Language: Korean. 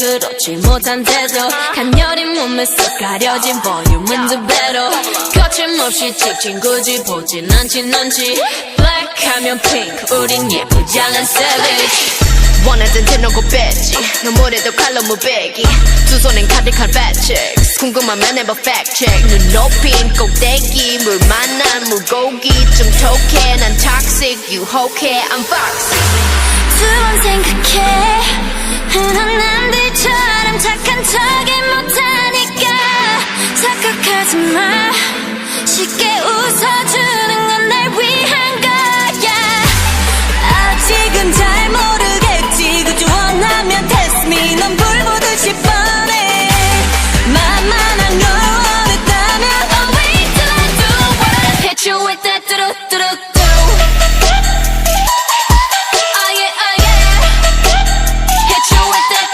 그렇지 못한 태도 간녀린 몸에 쏙 가려진 볼륨은 두 배로 거침없이 찍힌 굳이 보진 않지 Black 하면 pink 우린 예쁘장한 savage 원하던 대놓고 뺐지 너무래도 칼로 무배기 두 손엔 가득한 fat checks 궁금하면 해봐 fact check 눈 높인 꼭대기 물 만난 물고기 좀 톡해 난 toxic 유혹해 I'm foxy 두 번 생각해 흔한 남들처럼 착한 척이 못하니까 착각하지 마 쉽게 웃어주는 건 날 위한 거야 아직은 잘 모르겠지 그저 원하면 test me 넌 불 보듯이 뻔해 만만한 걸 원했다면 Oh wait till I do what I hit you with that 뚜루뚜루뚜 Hit you with that.